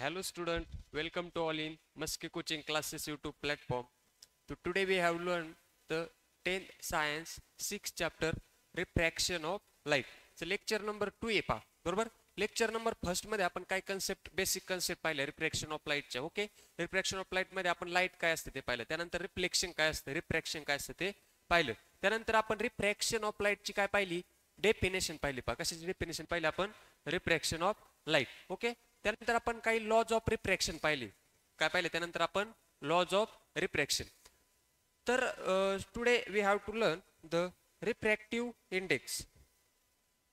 Hello student, welcome to all in Musky Coaching Classes YouTube platform. So today we have learned the 10th science 6th chapter refraction of light. So lecture number 2 आहे पहा बरोबर. Lecture number first मध्ये आपण काय concept basic concept पाहिले refraction of लाईटच्या. Okay, refraction of light मध्ये आपण लाईट काय असते ते पाहिलं. त्यानंतर रिफ्लेक्शन काय असतं, रिफ्रॅक्शन काय असतं ते पाहिलं. त्यानंतर आपण रिफ्रॅक्शन ऑफ लाईटची काय पाहिली, डेफिनेशन पाहिली. पहा कशाची डेफिनेशन पाहिली आपण, रिफ्रॅक्शन ऑफ लाईट. ओके, त्यानंतर आपण काही लॉज ऑफ रिफ्रॅक्शन पाहिले. काय पाहिले त्यानंतर आपण लॉज ऑफ रिफ्रॅक्शन. तर today we have to learn the refractive index.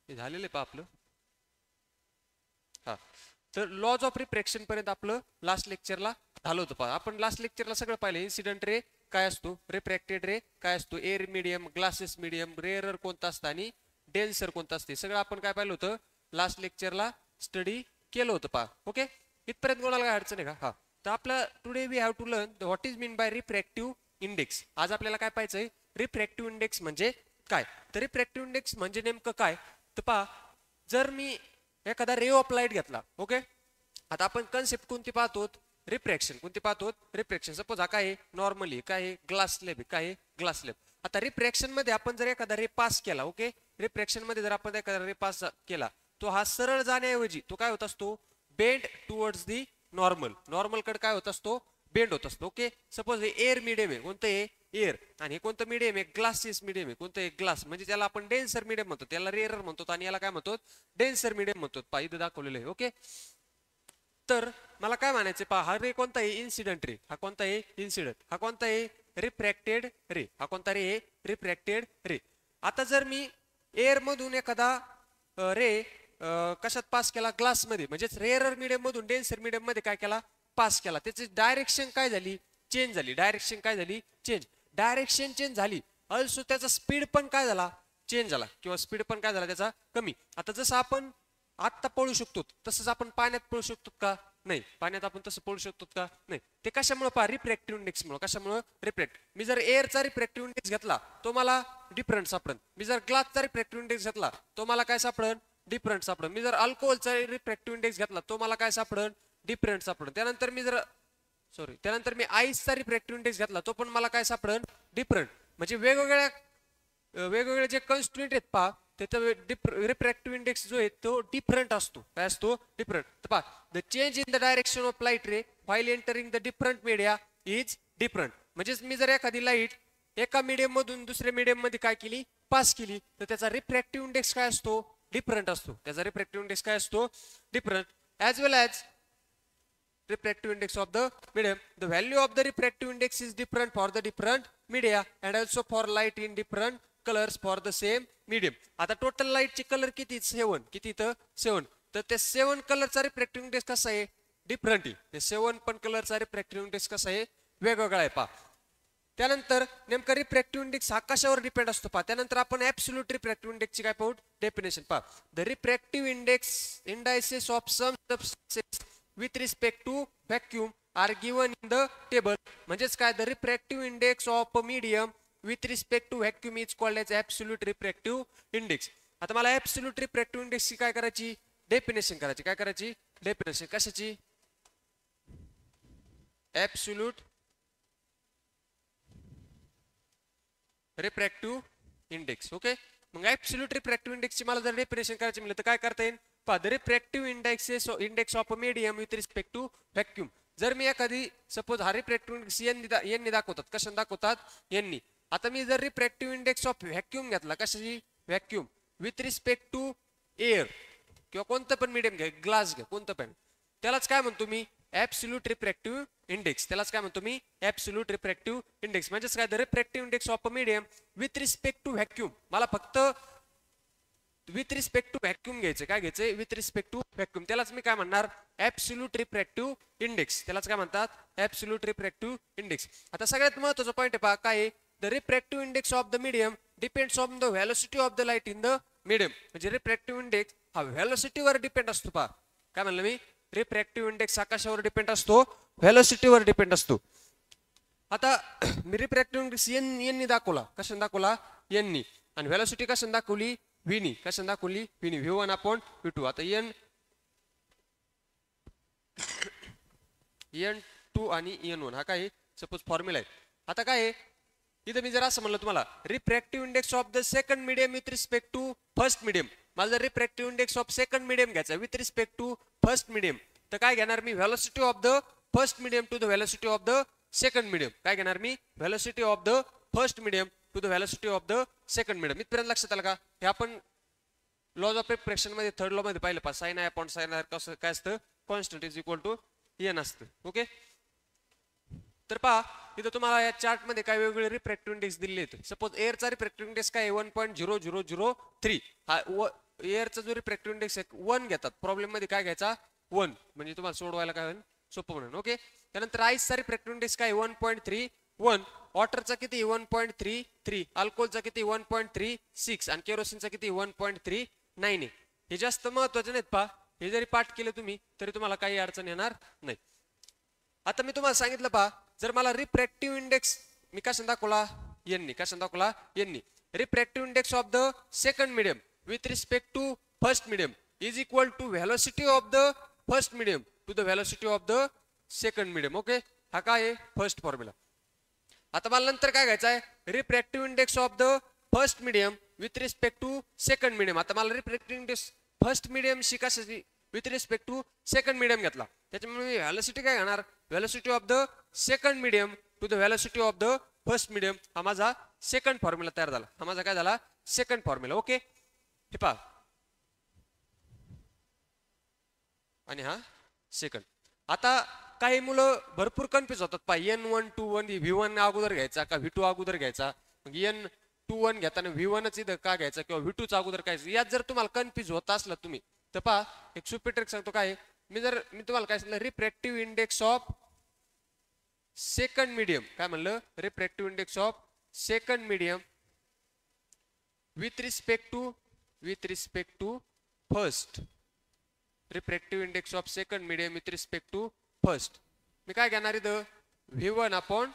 हे झालेलं आहे पहा आपलं. हा, तर लॉज ऑफ रिफ्रॅक्शन पर्यंत आपलं लास्ट लेक्चरला झालं होतं. पहा आपण लास्ट लेक्चरला सगळं पाहिलं. इन्सिडेंट रे काय असतो, रिफ्रॅक्टेड रे काय असतो, air medium, glasses medium, rarer कोणता असतं आणि डेन्सर कोणता असते, सगळं आपण काय पाहिलं होतं लास्ट लेक्चरला स्टडी केलं होतं. पहा ओके, इथपर्यंत कोणाला काय अडचण आहे का? हा, तर आपला today we have to learn what is mean by refractive index. आज आपल्याला काय पाहायचंय, रिफ्रॅक्टिव्ह इंडेक्स म्हणजे काय. तर रिफ्रॅक्टिव्ह इंडेक्स म्हणजे नेमकं काय. तर पहा, जर मी एखादा रे ऑफ लाईट घेतला, ओके, आता आपण कन्सेप्ट कोणती पाहतो, रिफ्रॅक्शन. कोणती पाहतो, रिफ्रॅक्शन. सपोज हा काय आहे, नॉर्मली काय आहे, ग्लास स्लॅब, काय आहे, ग्लास स्लॅब. आता रिफ्रॅक्शन मध्ये आपण जर एखादा रे पास केला, ओके, रिफ्रॅक्शन मध्ये जर आपण एखादा रे पास केला, तो हा सरळ जाण्याऐवजी तो काय होत असतो, bend towards the normal. Normal कडे काय होत असतो, बेंड होत असतो. ओके, सपोज हे एअर मीडियम आहे, कोणतं आहे, एअर, आणि हे कोणतं मीडियम आहे, ग्लासेस मीडियम आहे, कोणतं आहे, ग्लास, म्हणजे त्याला आपण डेन्सर मीडियम म्हणतो, त्याला रेअरर म्हणतो, आणि याला काय म्हणतो, डेन्सर मीडियम म्हणतो. पहा इथं दाखवलेलं आहे. ओके, तर मला काय म्हणायचं, पहा हा रे कोणता आहे, इन्सिडेंट रे. हा कोणता आहे, इन्सिडेंट. हा कोणता आहे, रिफ्रॅक्टेड रे. हा कोणता रे, रिफ्रॅक्टेड रे. आता जर मी एअर मधून एखादा रे कशात पास केला, ग्लास मध्ये, म्हणजेच रेअरर मीडियम मधून डेन्सर मीडियम मध्ये काय केला, पास केला, त्याची डायरेक्शन काय झाली, चेंज झाली. डायरेक्शन काय झाली, चेंज. डायरेक्शन चेंज झाली, ऑल्सो त्याचा स्पीड पण काय झाला, चेंज झाला, किंवा स्पीड पण काय झाला त्याचा, कमी. आता जसं आपण आत्ता पळू शकतो तसंच आपण पाण्यात पळू शकतो का, नाही. पाण्यात आपण तसं पळू शकतो का, नाही. ते कशामुळे, पहा रिफ्रॅक्टिव्ह इंडेक्स मुळे. कशामुळे, रिफ्रॅक्ट. मी जर एअरचा रिफ्रॅक्टिव्ह इंडेक्स घेतला तो मला डिफरंट सापडन. मी जर ग्लासचा रिफ्रॅक्टिव्ह इंडेक्स घेतला तो मला काय सापडन, डिफरंट सापडन. मी जर अल्कोहोलचा रिफ्रॅक्टिव्ह इंडेक्स घेतला तो मला काय सापडन, डिफरंट सापडन. त्यानंतर मी जर त्यानंतर मी आईसचा रिफ्रॅक्टिव्ह इंडेक्स घेतला तो पण मला काय सापडन, डिफरंट. म्हणजे वेगवेगळे जे कन्स्टिट्यूएंट आहेत पहा, त्याचा रिफ्रॅक्टिव्ह इंडेक्स जो आहे तो डिफरंट असतो. काय असतो, डिफरंट. तर पहा, the change in the direction of light ray while entering the different media is different. म्हणजेच मी जर एखादी लाईट एका मीडियम मधून दुसऱ्या मीडियम मध्ये काय केली, पास केली, तर त्याचा रिफ्रॅक्टिव्ह इंडेक्स काय असतो, डिफरंट असतो. त्याचा रिफ्रॅक्टिव्ह इंडेक्स काय असतो, different. As well as refractive index of the medium, the value of the refractive index is different for the different media and also for light in different colors for the same medium. आता total light चे colour किती, 7. किती तर 7. तर ते 7 कलरचा refractive index कसा आहे, डिफरंट आहे. ते 7 पण कलरचा रिफ्रॅक्टिव्ह इंडेक्स कसा आहे, वेगवेगळा आहे. पहा, त्यानंतर नेमका रिफ्रॅक्टिव्ह इंडेक्स हा कशावर डिपेंड असतो. पहा, त्यानंतर आपण ऍब्सोल्यूट रिफ्रॅक्टिव्ह इंडेक्सची काय पाहू, डेफिनेशन. पहा, the refractive index indices of some substances with respect to vacuum are given in the table. म्हणजेच काय, the refractive index of a medium with respect to vacuum is called as absolute refractive index. आता मला absolute refractive index ची काय करायची, definition करायची. काय करायची, डेफिनेशन. कशाची, absolute refractive index. ओके, मग absolute refractive index ची मला जर डेफिनेशन करायची म्हटलं तर काय करता येईल. पहा, the refractive index of a medium with respect to vacuum. जर मी एखादी सपोज हा रिफ्रॅक्टिव्ह इंडेक्स यांनी दाखवतात, कशाने दाखवतात, यांनी. आता मी जर रिफ्रॅक्टिव्ह इंडेक्स ऑफ व्हॅक्यूम घेतला, कशाची, vacuum, with respect to air किंवा कोणतं पण मीडियम घ्या, ग्लास घ्या, कोणतं पण, त्यालाच काय म्हणतो मी, ऍब्सोल्यूट रिफ्रॅक्टिव्ह इंडेक्स. त्यालाच काय म्हणतो मी, ऍब्सोल्यूट रिफ्रॅक्टिव्ह इंडेक्स. म्हणजेच काय, the refractive index of a medium with respect to vacuum. मला फक्त विथ रिस्पेक्ट टू व्हॅक्यूम घ्यायचं. काय घ्यायचंय, विथ रिस्पेक्ट टू व्हॅक्यूम. त्यालाच मी काय म्हणणार, ऍब्सोल्यूट रिफ्रॅक्टिव्ह इंडेक्स. त्यालाच काय म्हणतात, ऍब्सोल्यूट रिफ्रॅक्टिव्ह इंडेक्स. आता सगळ्यात महत्त्वाचा पॉईंट आहे पहा, काय, the refractive index of the medium depends on the velocity of the light in the medium. म्हणजे रिफ्रॅक्टिव्ह इंडेक्स हा व्हेलोसिटीवर डिपेंड असतो. पहा, काय म्हणलं मी, रिफ्रॅक्टिव्ह इंडेक्स हा कशावर डिपेंड असतो, व्हेलोसिटीवर डिपेंड असतो. आता मी रिफ्रॅक्टिव्ह इंडेक्स यांनी दाखवला, कशाने दाखवला, यांनी, आणि व्हेलोसिटी कशाने दाखवली, व्हीनी. कशाने दाखवली, व्हीनी, V1 अपॉन V2. आता एन N2 आणि N1 हा काय सपोज फॉर्म्युला आहे. आता काय आहे इथं मी जर असं म्हणलं तुम्हाला refractive index of the second medium with respect to first medium, मला जर refractive index of second medium घ्यायचा with respect to first medium, तर काय घेणार मी velocity of the first medium to the velocity of the second medium. काय घेणार मी velocity of the first medium to the velocity of the second medium. इथपर्यंत लक्षात आलं का? हे आपण लॉज ऑफ रिफ्रॅक्शन मध्ये थर्ड लॉ मध्ये पाहिलं पा sine i upon sine r कसं काय असतं constant is equal to n असतं. ओके, तर पहा इथं तुम्हाला या चार्ट मध्ये काय वेगवेगळे रिफ्रॅक्टिव्ह इंडेक्स दिलेले आहेत. सपोज एअरचा रिफ्रॅक्टिव्ह इंडेक्स काय 1.0003 हा एअरचा जो रिफ्रॅक्टिव्ह इंडेक्स आहे 1 घेतात. प्रॉब्लेम मध्ये काय घ्यायचा 1, म्हणजे तुम्हाला सोडवायला काय होईल सोपं म्हणून. ओके, त्यानंतर आईसचा रिफ्रॅक्टिव्ह इंडेक्स काय 1.31, वॉटरचा किती 1.33, अल्कोहोलचा किती 1.36 आणि केरोसिनचा किती 1.39 आहे. हे जास्त महत्वाचे नाहीत पहा, हे जरी पाठ केले तुम्ही तरी तुम्हाला काही अडचण येणार नाही. आता मी तुम्हाला सांगितलं पहा, जर मला रिफ्रॅक्टिव्ह इंडेक्स मी कशाने दाखवला यांनी, कशाने दाखवला यांनी, refractive index of the second medium with respect to first medium is equal to velocity of the first medium to the velocity of the second medium. Okay, हा काय आहे फर्स्ट फॉर्म्युला. आता मला नंतर काय घ्यायचं आहे refractive index of the first medium with respect to second medium. आता मला रिफ्रॅक्टिव्ह इंडेक्स फर्स्ट मीडियम शिकायसाठी with respect to second medium घेतला, त्याच्यामुळे मी व्हेलॉसिटी काय घेणार velocity of the second medium to the velocity of the first medium. हा माझा सेकंड फॉर्म्युला तयार झाला, हा माझा काय झाला सेकंड फॉर्म्युला. ओके, हे पहा आणि हा सेकंड. आता काही मुलं भरपूर कन्फ्युज होतात पहा N1 2 V1 अगोदर घ्यायचा का V2 अगोदर घ्यायचा, मग N21 घेताना V1च इथं का घ्यायचा किंवा V2च अगोदर काय. यात जर तुम्हाला कन्फ्युज होत असला तुम्ही तर पहा एक सोपी ट्रिक सांगतो. काय मी तुम्हाला काय सांगितलं refractive index of second medium, काय म्हणलं refractive index of second medium with respect to first, refractive index of second medium with respect to first. मी काय घेणार इथं V1 अपॉन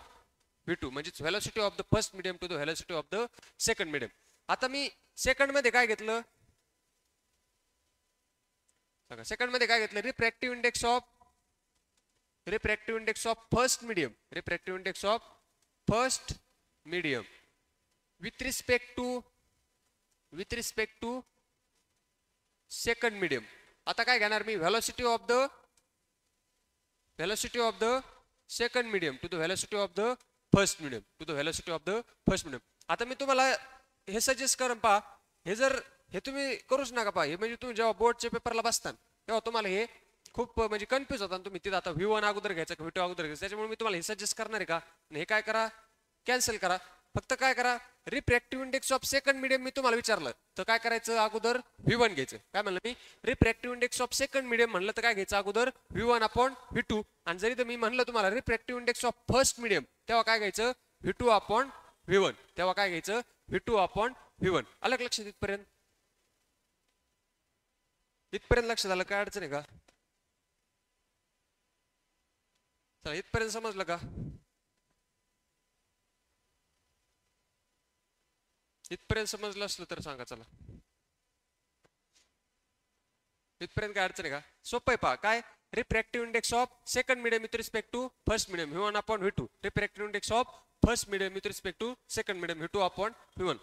V2 म्हणजे velocity of the first medium to the velocity of the second medium. आता मी second मध्ये काय घेतलं सांगा, सेकंड मध्ये काय घेतलं refractive index of first medium, refractive index of first medium with respect to second medium. आता काय घेणार मी velocity of the second medium to the velocity of the first medium to the velocity of the first medium. आता मी तुम्हाला हे suggest करून पहा, हे तुम्ही करूच नका पहा, हे म्हणजे तुम्ही जेव्हा बोर्डच्या पेपरला बसता तेव्हा तुम्हाला हे खूप म्हणजे कन्फ्युज होता तुम्ही तिथं आता V1 अगोदर घ्यायचा का V2 अगोदर घ्यायचा. त्याच्यामुळे मी तुम्हाला हे सजेस्ट करणार आहे का हे काय करा कॅन्सल करा, फक्त काय करा refractive index of second medium मी तुम्हाला विचारलं तर काय करायचं अगोदर V1 घ्यायचं. काय म्हणलं मी refractive index of second medium म्हणलं तर काय घ्यायचं अगोदर V1 अपॉन V2, आणि जरी तर मी म्हणलं तुम्हाला refractive index of first medium तेव्हा काय घ्यायचं V2 अपॉन V1, तेव्हा काय घ्यायचं V2 अपॉन V1. अलग लक्षात इथपर्यंत लक्षात आलं काय अडचण आहे का? चला इथपर्यंत समजलं का? इथपर्यंत समजलं असलं तर सांगा. चला इथपर्यंत काय अडचण आहे का? सोपं आहे पहा. काय refractive index of second medium with respect to first medium V1 upon V2, refractive index of first medium with respect to second medium V2 upon V1.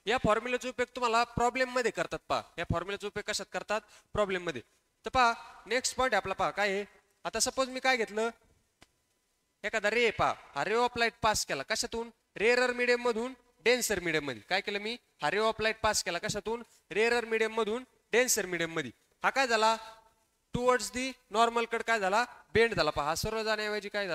या फॉर्म्युलाचा उपयोग तुम्हाला प्रॉब्लेम मध्ये करतात पहा. या फॉर्म्युलाचा उपयोग कशात करतात प्रॉब्लेम मध्ये. तर पहा नेक्स्ट पॉईंट आपला पहा काय आहे. आता सपोज मी काय घेतलं एखादा रे पहा, हा रे ऑफ लाईट पास केला कशातून रेअरर मीडियम मधून डेन्सर मीडियम मध्ये. काय केलं मी हा रे ऑफ लाईट पास केला कशातून रेअरर मीडियम मधून डेन्सर मीडियम मध्ये. हा काय झाला टुवर्ड्स दी नॉर्मल कड काय झाला बेंड झाला पहा. हा सरळ जाण्याऐवजी काय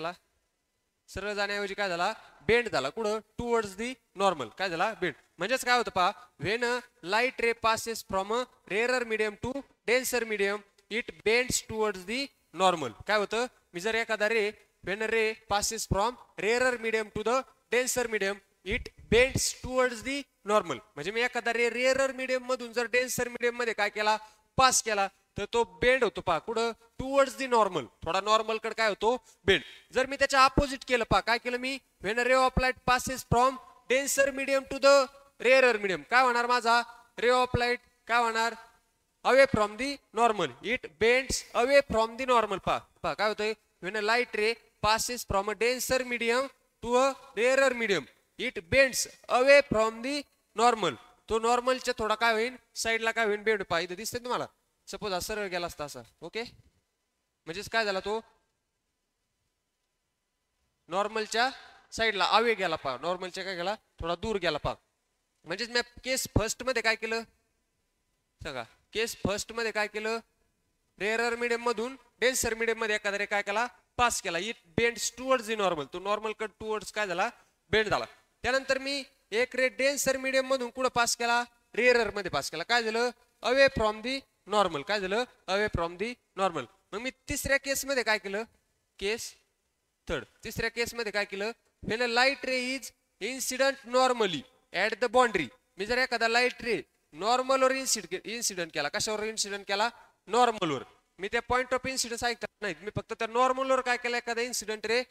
झाला बेंड झाला. कुठं टुवर्ड्स दी नॉर्मल काय झाला बेंड. म्हणजेच काय होतं पहा when light ray passes from a rarer medium to denser medium it bends towards the normal. काय होतं मी जर एखादा ray when ray passes from rarer medium to the denser medium it bends towards the normal. म्हणजे मी एखादा रे rarer medium मधून जर डेन्सर मीडियम मध्ये काय केला पास केला तर तो बेंड होतो पहा कुठं टुवर्ड्स दी नॉर्मल, थोडा नॉर्मल कडे काय होतो बेंड. जर मी त्याच्या अपोजिट केलं पहा काय केलं मी when ray of light passes from denser medium to the rarer medium काय होणार माझा रे ऑफ लाईट काय होणार away from the normal, it bends away from the normal. पहा काय होतंय when a light ray passes from a denser medium to a rarer medium it bends away from the normal. तो नॉर्मलच्या थोडा काय होईल साईडला काय होईल बेंड पहा इथं दिसते तुम्हाला. सपोज हा सरळ गेला असता असा ओके म्हणजेच काय झाला तो नॉर्मलच्या साईडला अवे गेला पहा नॉर्मलच्या काय गेला थोडा दूर गेला पहा. म्हणजेच मी केस फर्स्ट मध्ये काय केलं सांगा केस फर्स्ट मध्ये काय केलं रेअरर मीडियम मधून डेन्सर मीडियम मध्ये एखाद्या रे काय केला पास केला it bends towards the normal तो नॉर्मल कट टुवर्ड्स काय झाला बेंड झाला. त्यानंतर मी एक रे डेन्सर मीडियम मधून कुठं पास केला रेअरर मध्ये पास केला काय झालं अवे फ्रॉम दी नॉर्मल काय झालं अवे फ्रॉम दी नॉर्मल. मग मी तिसऱ्या केस मध्ये काय केलं केस थर्ड तिसऱ्या केस मध्ये काय केलं when a light ray is incident normally at the boundary मी जर एखादा लाईट रे नॉर्मल वर इन्सिडेंट केला कशावर इन्सिडेंट केला नॉर्मल वर मी त्या पॉइंट ऑफ इन्सिडेंट ऐकत नाही मी फक्त त्या नॉर्मल वर काय केलं एखादा इन्सिडेंट रे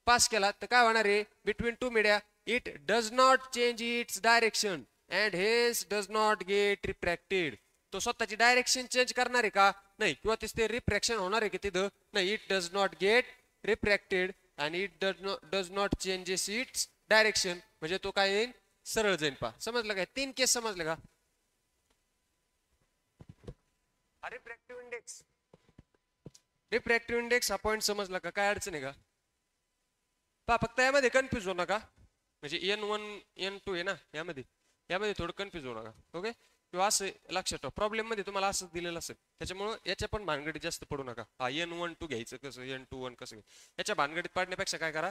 पास केला तर काय होणार आहे between two media it does not change its direction and hence does not get refracted. तो स्वतःची डायरेक्शन चेंज करणार आहे का नाही किंवा ते रिफ्रॅक्शन होणार आहे की तिथं नाही it does not get refracted आणि it does not changes its direction म्हणजे तो काय येईल सरळ जाईल पहा. समजलं काय तीन केस समजले का. रिफ्रॅक्टिव्ह इंडेक्स हा पॉईंट समजला का काय अडचण आहे का पहा फक्त यामध्ये कन्फ्युज होऊ नका म्हणजे N1 N2 आहे ना यामध्ये थोडं कन्फ्युज होऊ नका ओके किंवा असं लक्षात ठेवा प्रॉब्लेम मध्ये तुम्हाला असं दिलेलं असेल त्याच्यामुळे याच्या पण भानगडीत जास्त पडू नका. हा N12 घ्यायचं कसं N21 कसं याच्या भानगडीत पाडण्यापेक्षा काय करा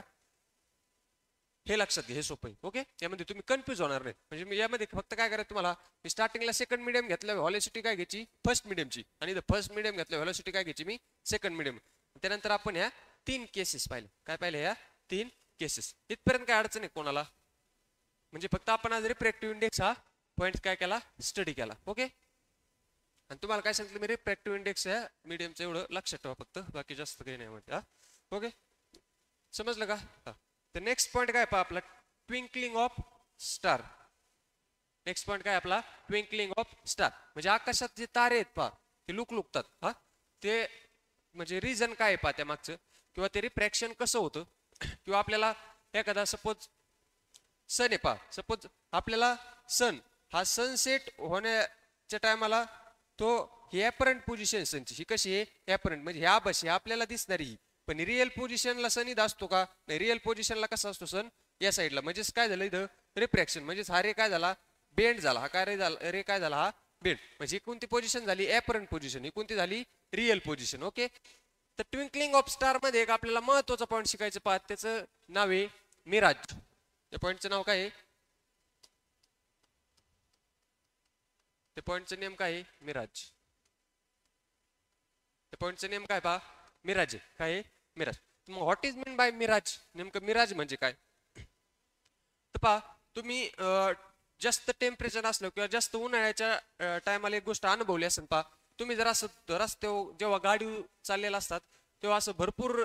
हे लक्षात घ्या हे सोपं आहे ओके. यामध्ये तुम्ही कन्फ्युज होणार नाही म्हणजे मी यामध्ये फक्त काय करायचं तुम्हाला मी स्टार्टिंगला सेकंड मिडियम घेतल्या व्हॅलोसिटी काय घ्यायची फर्स्ट मिडियमची आणि फर्स्ट मिडियम घेतल्या व्हॅलोसिटी काय घ्यायची मी सेकंड मिडियम. त्यानंतर आपण ह्या तीन केसेस पाहिले काय पाहिले ह्या तीन केसेस इथपर्यंत काय अडचण आहे कोणाला म्हणजे फक्त आपण आज रिफ्रॅक्टिव्ह इंडेक्स हा पॉईंट काय केला स्टडी केला ओके. आणि तुम्हाला काय सांगितलं मी रिफ्रॅक्टिव्ह इंडेक्स ह्या मिडियमचं एवढं लक्षात ठेवा फक्त बाकी जास्त काही नाही म्हणते हा ओके समजलं का. हा तर नेक्स्ट पॉईंट काय पहा आपला twinkling of star. Next point काय आपला ट्विंकलिंग ऑफ स्टार म्हणजे आकाशात जे तारे आहेत पहा ते लुकतात हा ते म्हणजे रिझन काय पहा त्या मागचं किंवा ते रिफ्रॅक्शन कसं होतं किंवा आपल्याला एखादा सपोज सन आहे पहा सपोज आपल्याला सन हा सनसेट होण्याच्या टायमाला तो ही ॲपरंट पोझिशन सनची ही कशी आहे ॲपरंट म्हणजे ह्या बशी आपल्याला दिसणारी पण रिअल पोझिशनला सन इथं असतो का नाही रिअल पोझिशनला कसा असतो सन या साईडला म्हणजेच काय झालं इथं रिफ्रॅक्शन म्हणजेच हा रे काय झाला बेंड झाला हा काय रे काय झाला हा बेंड म्हणजे ही कोणती पोझिशन झाली ॲपरंट पोझिशन ही कोणती झाली रिअल पोझिशन ओके. तर ट्विंकलिंग ऑफ स्टार मध्ये एक आपल्याला महत्वाचा पॉईंट शिकायचं पाहत त्याचं नाव आहे मिराज. त्या पॉईंटचं नाव काय आहे त्या पॉईंटचं नेम काय आहे मिराज. त्या पॉईंटचं नेम काय पहा मिराज आहे काय आहे मिराज. मग what is mean by mirage नेमकं मिराज म्हणजे काय तर पहा तुम्ही जास्त टेम्परेचर असलं किंवा जास्त उन्हाळ्याच्या टायमाला एक गोष्ट अनुभवली असेल पहा तुम्ही जर असं रस्त्यावर जेव्हा गाडी चाललेला असतात तेव्हा असं भरपूर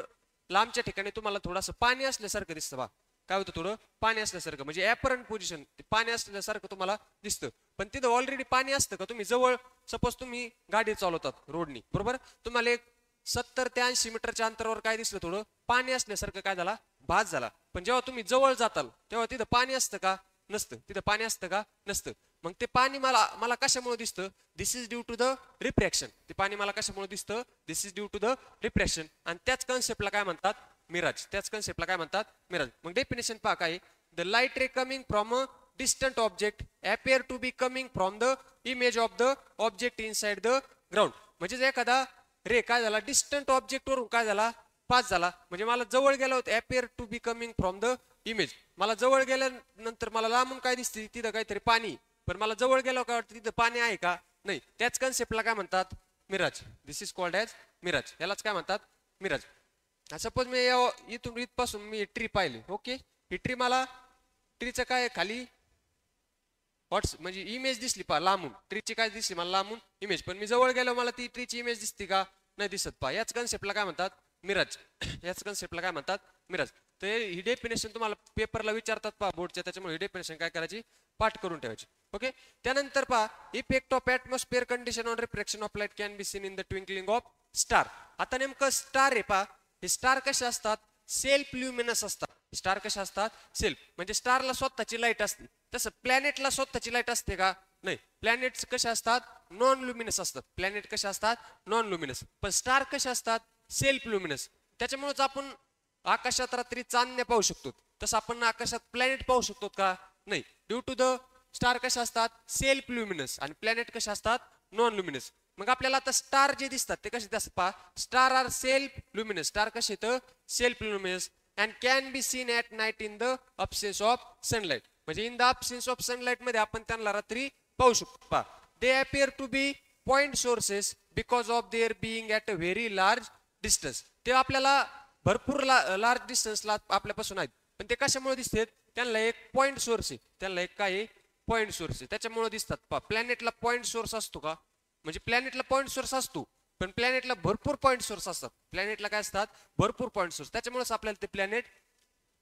लांबच्या ठिकाणी तुम्हाला थोडंसं पाणी असल्यासारखं दिसतं बा काय होतं थोडं पाणी असल्यासारखं म्हणजे ॲपरंट पोझिशन पाणी असल्यासारखं तुम्हाला दिसतं पण तिथं ऑलरेडी पाणी असतं का तुम्ही जवळ सपोज तुम्ही गाडी चालवतात रोडनी बरोबर तुम्हाला एक 70 ते 80 मीटरच्या अंतरावर काय दिसलं थोडं पाणी असल्यासारखं काय झाला भास झाला पण जेव्हा तुम्ही जवळ जाताल तेव्हा तिथं पाणी असतं का नसतं तिथं पाणी असतं का नसतं. मग ते पाणी मला कशामुळे दिसतं this is due to the refraction ते पाणी मला कशामुळे दिसतं this is due to the refraction आणि त्याच कन्सेप्टला काय म्हणतात मिराज त्याच कन्सेप्टला काय म्हणतात मिराज. मग डेफिनेशन पहा काय the light ray coming from a distant object appear to be coming from the image of the object inside the ground म्हणजे एखादा रे काय झाला डिस्टंट ऑब्जेक्ट वरून काय झाला पास झाला म्हणजे मला जवळ गेला होता appear to be coming from the image मला जवळ गेल्यानंतर मला लांबून काय दिसते तिथं काहीतरी पाणी पण मला जवळ गेलो काय वाटतं तिथं पाणी आहे का नाही त्याच कन्सेप्टला काय म्हणतात मिराज. दिस इज कॉल्ड ॲज मिराज यालाच काय म्हणतात मिराज. सपोज मी इथून इथपासून मी ट्री पाहिली ओके ही ट्री मला ट्रीचं काय खाली व्हॉट्स म्हणजे इमेज दिसली पहा लांबून ट्रीची काय दिसली मला लांबून इमेज पण मी जवळ गेलो मला ती ट्रीची इमेज दिसते का नाही दिसत पहा याच कन्सेप्टला काय म्हणतात मिराज. याच कन्सेप्टला काय म्हणतात मिराज. तर ही डेफिनेशन तुम्हाला पेपरला विचारतात पहा बोर्डच्या त्याच्यामुळे ही डेफिनेशन काय करायची पाठ करून ठेवायची ओके. त्यानंतर पहा effect of atmosphere condition on refraction of light can be seen in the twinkling of star. आता नेमकं स्टार आहे पहा हे स्टार कसे असतात, सेल्फ ल्युमिनस असतात. स्टार कसे असतात, सेल्फ, म्हणजे स्टारला स्वतःची लाईट असते. तसं प्लॅनेटला स्वतःची लाईट असते का, नाही. प्लॅनेट्स कसे असतात, नॉन ल्युमिनस असतात. प्लॅनेट कसे असतात, नॉन ल्युमिनस. पण स्टार कसे असतात, सेल्फ ल्युमिनस. त्याच्यामुळेच आपण आकाशात रात्री चांदण्या पाहू शकतो. तसं आपण आकाशात प्लॅनेट पाहू शकतो का, नाही. ड्यू टू द स्टार कसे असतात, सेल्फ ल्युमिनस, आणि प्लॅनेट कसे असतात, नॉन ल्युमिनस. मग आपल्याला आता स्टार जे दिसतात ते कसे दिसतात पहा, star are self luminous. Star कसे येतं, self luminous, and can be seen at night in the absence of sunlight. म्हणजे in the absence of sunlight मध्ये आपण त्यांना रात्री पाहू शकतो. पहा, they appear to be point sources because of their being at a very large distance. ते आपल्याला भरपूर लार्ज डिस्टन्सला आपल्यापासून आहेत, पण ते कशामुळे दिसतात, त्यांना एक पॉइंट सोर्स आहे. त्यांना एक काय आहे, पॉइंट सोर्स आहे, त्याच्यामुळे दिसतात. पहा, प्लॅनेटला पॉइंट सोर्स असतो का, म्हणजे प्लॅनेटला पॉइंट सोर्स असतो, पण प्लॅनेटला भरपूर पॉइंट सोर्स असतात. प्लॅनेटला काय असतात, भरपूर पॉइंट सोर्स, त्याच्यामुळेच आपल्याला ते प्लॅनेट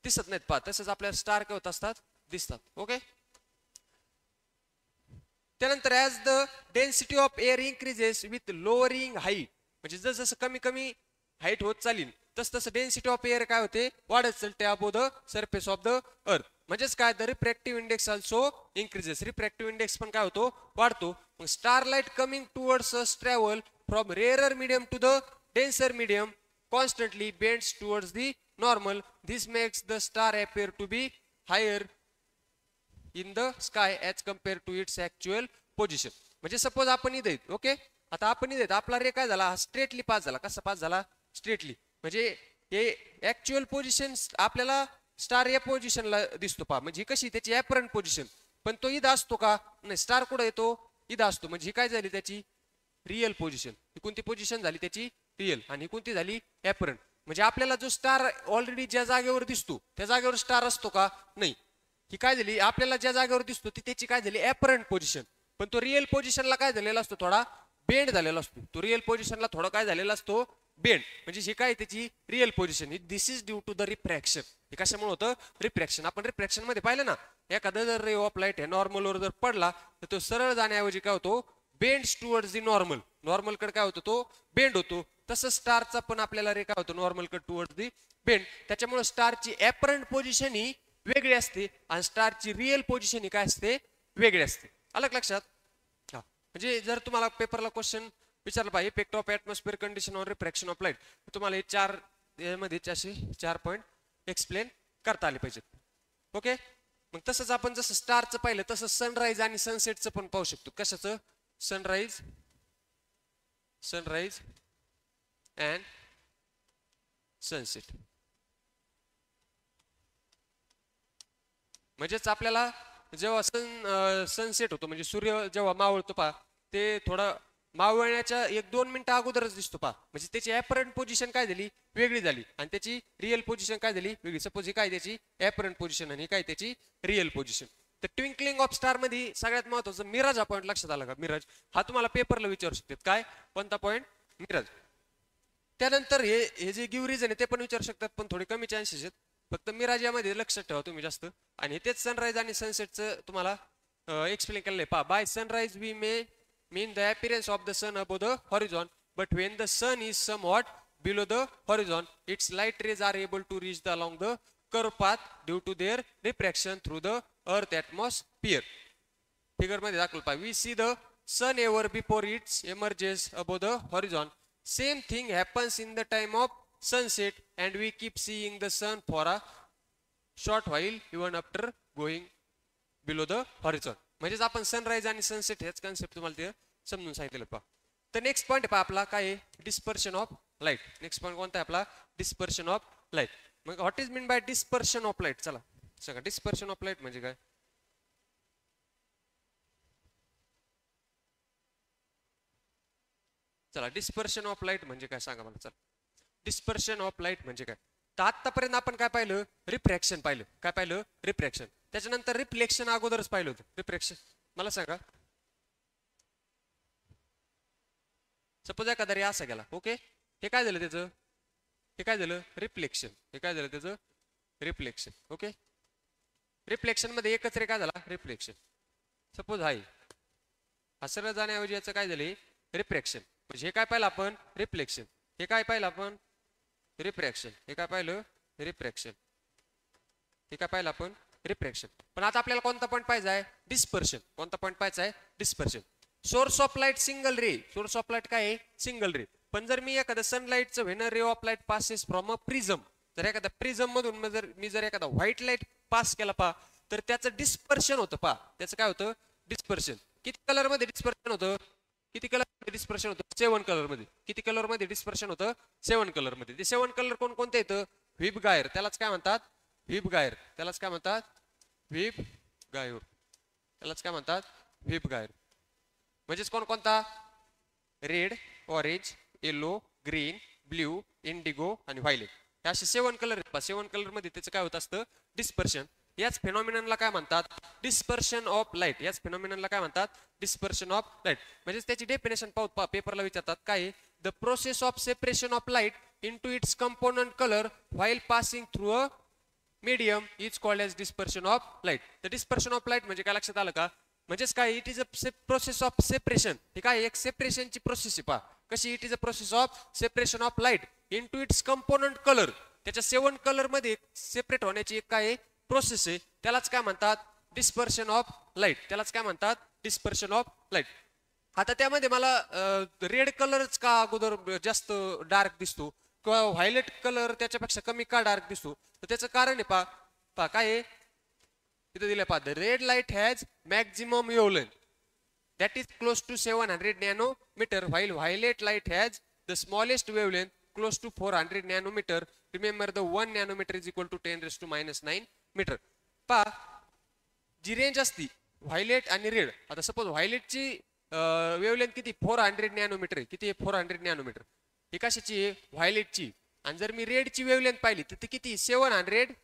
दिसत नाहीत. पहा, तसंच आपल्याला स्टार काय होत असतात, दिसतात. ओके. त्यानंतर as the density of air increases with lowering height, म्हणजे जसं जसं कमी कमी हाईट होत चालेल तस तसं डेन्सिटी ऑफ एअर काय होते, वाढत चालते above the surface of the earth. म्हणजेच काय, the refractive index also increases. Refractive index पण काय होतो, वाढतो. मग starlight coming towards us travel from rarer medium to the denser medium constantly bends towards the normal. This makes the star appear to be higher in the sky as compare to its actual position. म्हणजे suppose आपण इथे, okay, आता आपण इथे आपला रे काय झाला, straightly pass झाला. कसा पास झाला, स्ट्रेटली. म्हणजे हे ऍक्च्युअल पोझिशन आपल्याला स्टार या पोझिशनला दिसतो. पहा, म्हणजे कशी त्याची ऍपरंट पोझिशन, पण तो इथं असतो का, नाही. स्टार कुठं येतो, इथं असतो. म्हणजे ही काय झाली, त्याची रिअल पोझिशन. ही कोणती पोझिशन झाली, त्याची रिअल, आणि ही कोणती झाली, ऍपरंट. म्हणजे आपल्याला जो स्टार ऑलरेडी ज्या जागेवर दिसतो त्या जागेवर स्टार असतो का, नाही. ही काय झाली, आपल्याला ज्या जागेवर दिसतो ती त्याची काय झाली, ऍपरंट पोझिशन. पण तो रिअल पोझिशनला काय झालेला असतो, थोडा बेंड झालेला असतो. तो रिअल पोझिशनला थोडा काय झालेला असतो, बेंड. म्हणजे ही काय, त्याची real position. This is due to the refraction. हे कशामुळे होतं, रिफ्रॅक्शन. आपण रिफ्रॅक्शन मध्ये पाहिलं ना, एखादा जर रे ऑफ लाईट हे नॉर्मलवर जर पडला तर तो सरळ जाण्याऐवजी काय होतो, bends towards the normal. Normal कडे काय होतो, तो बेंड होतो. तसं स्टारचा पण आपल्याला रे काय होतो, नॉर्मल कडे टुवर्ड्स द बेंड. त्याच्यामुळे स्टारची ऍपरंट पोझिशन ही वेगळी असते आणि स्टारची रिअल पोझिशन ही काय असते, वेगळी असते. आलं लक्षात. हा, म्हणजे जर तुम्हाला पेपरला क्वेश्चन विचारलं पाहिजे, effect of atmosphere condition on refraction of light, तुम्हाला हे यामध्ये असे 4 पॉईंट एक्सप्लेन करता आले पाहिजेत. ओके. मग तसंच आपण जसं स्टारचं पाहिलं तसं सनराईज आणि सनसेटचं पण पाहू शकतो. कशाचं, सनराईज अँड सनसेट. म्हणजेच आपल्याला जेव्हा सनसेट होतो, म्हणजे सूर्य जेव्हा मावळतो पहा, ते थोडा मावळण्याच्या 1-2 मिनिटं अगोदरच दिसतो पहा. म्हणजे त्याची ऍपरंट पोझिशन काय झाली, वेगळी झाली, आणि त्याची रिअल पोझिशन काय झाली, वेगळी. सपोज ही काय त्याची ऍपरंट पोझिशन आणि काय त्याची रिअल पोझिशन. तर ट्विंकलिंग ऑफ स्टार मध्ये सगळ्यात महत्वाचं मिराज हा पॉईंट लक्षात आला का. मिराज हा तुम्हाला पेपरला विचारू शकतात. काय, कोणता पॉईंट, मिराज. त्यानंतर हे जे गिव्ह रिझन आहे ते पण विचारू शकतात, पण थोडे कमी चान्सेस आहेत. फक्त मिराज यामध्ये लक्षात ठेवा तुम्ही जास्त. आणि तेच सनराईज आणि सनसेटचं तुम्हाला एक्सप्लेन केलेलं आहे. पहा, by sunrise we may mean the appearance of the sun above the horizon, but when the sun is somewhat below the horizon its light rays are able to reach the along the curve path due to their refraction through the earth atmosphere. Figure मध्ये दाखवलं पहा, we see the sun ever before its emerges above the horizon. Same thing happens in the time of sunset and we keep seeing the sun for a short while even after going below the horizon. म्हणजेच आपण sunrise आणि sunset हेच concept तुम्हाला ते समजून सांगितलं. पहा, तर नेक्स्ट पॉईंट पहा आपला काय आहे, dispersion of light. Next point कोणता आहे आपला, डिस्पर्शन ऑफ लाईट. मग what is mean bye dispersion of light, चला सांगा. डिस्पर्शन ऑफ लाईट म्हणजे काय, चला डिस्पर्शन ऑफ लाईट म्हणजे काय सांगा मला. चला, डिस्पर्शन ऑफ लाईट म्हणजे काय. तर आतापर्यंत आपण काय पाहिलं, रिफ्रॅक्शन पाहिलं. काय पाहिलं, रिफ्रॅक्शन. त्याच्यानंतर रिफ्लेक्शन अगोदरच पाहिलं होतं. रिफ्रॅक्शन मला सांगा, सपोज एखादा रे असा गेला, ओके, हे काय झालं त्याचं, हे काय झालं, रिफ्लेक्शन. हे काय झालं त्याचं, रिफ्लेक्शन. ओके, रिफ्लेक्शन मध्ये एकच रे काय झाला, रिफ्लेक्शन. सपोज हाय हा सरळ जाण्याऐवजी याचं काय झाले, रिफ्रॅक्शन. म्हणजे हे काय पाहिलं आपण, रिफ्लेक्शन. हे काय पाहिलं आपण, रिफ्रॅक्शन. हे काय पाहिलं? रिफ्रॅक्शन. हे काय पाहिलं आपण? रिफ्रॅक्शन. पण आता आपल्याला कोणता पॉईंट पाहिजे आहे? डिस्पर्शन. कोणता पॉईंट पाहिजे आहे? Dispersion. Source of light single ray. Source of light काय आहे? Single ray. पण जर मी एखादा सनलाईटचं when ray of light passes from a prism, जर एखादा प्रिझम मधून मी जर एखादा व्हाईट लाईट पास केला पहा, तर त्याचं डिस्पर्शन होतं पहा. त्याचं काय होतं? डिस्पर्शन. किती कलर मध्ये डिस्पर्शन होतं? किती कलर मध्ये डिस्पर्शन होतं? 7 कलर मध्ये. किती कलर मध्ये डिस्पर्शन होतं? 7 कलर मध्ये. ते 7 कलर कोणते येतं? व्हिप गायर. त्यालाच काय म्हणतात? व्हिप गायर. त्यालाच काय म्हणतात? व्हिप गायर. त्यालाच काय म्हणतात? व्हिप गायर. म्हणजेच कोणता? Red, orange, yellow, green, blue, Indigo आणि व्हायलेट. हे असे 7 कलर आहेत. 7 कलर मध्ये त्याचं काय होत असतं? डिस्पर्शन. याच फेनॉमिननला काय म्हणतात? Dispersion of light. याच फेनॉमिननला काय म्हणतात? Dispersion of light. म्हणजे त्याची डेफिनेशन पाहू पेपरला विचारतात. काय? The process of separation of light into its component colour while passing through a medium is called as dispersion of light. तर डिस्पर्शन ऑफ लाईट म्हणजे काय लक्षात आलं का? म्हणजेच काय? It is a process of separation. हे काय? एक सेपरेशनची प्रोसेस आहे पहा. कशी? It is a process of separation of light into its component colour. त्याच्या 7 कलर मध्ये सेपरेट होण्याची एक काय प्रोसेस आहे. त्यालाच काय म्हणतात? Dispersion of light. त्यालाच काय म्हणतात? Dispersion of light. आता त्यामध्ये मला रेड कलरच का अगोदर जास्त डार्क दिसतो किंवा व्हायलेट कलर त्याच्यापेक्षा कमी का डार्क दिसतो? तर त्याचं कारण आहे पहा काय आहे? तिथे दिलं पहा. The red light has maximum wavelength that is close to 700 nanometer while violet light has the smallest wavelength close to 400 nanometer. Remember the 1 nanometer is equal to 10 raised to -9 meter. पहा जी रेंज असती violet आणि red. आता suppose व्हायलेटची wavelength किती? 400 nanometre आहे. किती आहे? 400 nanometre. ही कशाची आहे? व्हायलेटची. आणि जर मी रेडची वेवलेंथ पाहिली तर ती किती? 700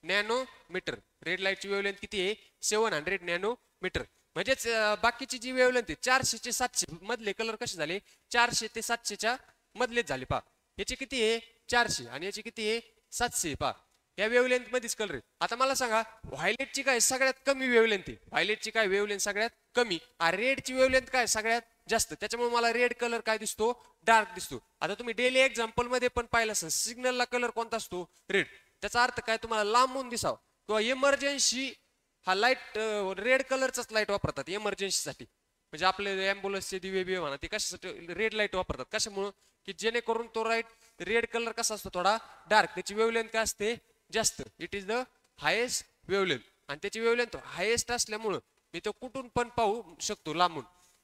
नॅनोमीटर. रेड लाईटची वेवलेंथ किती आहे? 700 नॅनोमीटर. म्हणजेच बाकीची जी वेवलेंथ आहे 400 ते 700 मधले कलर कसे झाले? 400 ते 700च्या मधलेच झाले पहा. याची किती आहे? 400 आणि याची किती आहे? 700 पहा. या वेवलेंथ मध्येच कलर आहे. आता मला सांगा व्हायलेटची काय सगळ्यात कमी वेवलेंथ आहे? व्हायलेटची काय वेवलेंथ सगळ्यात कमी, आणि रेडची वेवलेंथ काय सगळ्यात जास्त. त्याच्यामुळे मला रेड कलर काय दिसतो? डार्क दिसतो. आता तुम्ही डेली एक्झाम्पल मध्ये पण पाहिलं असेल सिग्नलला कलर कोणता असतो? रेड. त्याचा अर्थ काय? तुम्हाला लांबून दिसावं किंवा इमर्जन्सी हा लाईट रेड कलरचाच लाईट वापरतात इमर्जन्सीसाठी. म्हणजे आपले अँब्युलन्सचे दिवे बिवे म्हणा ते कशासाठी रेड लाईट वापरतात? कशामुळं? की जेणेकरून तो लाईट रेड कलर कसा असतो? थोडा डार्क. त्याची वेवलेंथ काय असते? जास्त. It is the highest wavelength. आणि त्याची वेवलेंथ हायेस्ट असल्यामुळं मी तो कुठून पण पाहू शकतो लांबून.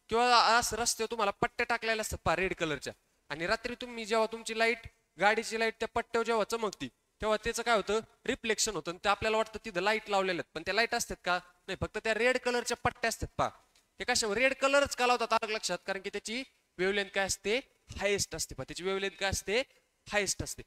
किंवा असं रस्त्यावर तुम्हाला पट्ट्या टाकलेल्या असतात पहा रेड कलरच्या, आणि रात्री तुम्ही जेव्हा तुमची लाईट गाडीची लाईट त्या पट्ट्यावर जेव्हा चमकती तेव्हा त्याचं काय होतं? रिफ्लेक्शन होतं. ते आपल्याला वाटतं तिथं लाईट लावलेल्या आहेत, पण त्या लाईट असतात का? नाही, फक्त त्या रेड कलरच्या पट्ट्या असतात पहा. हे कशा रेड कलरच का लावतात अलग लक्षात? कारण की त्याची वेवलेंथ काय असते? हायेस्ट असते. त्याची वेवलेंथ काय असते? हायेस्ट असते.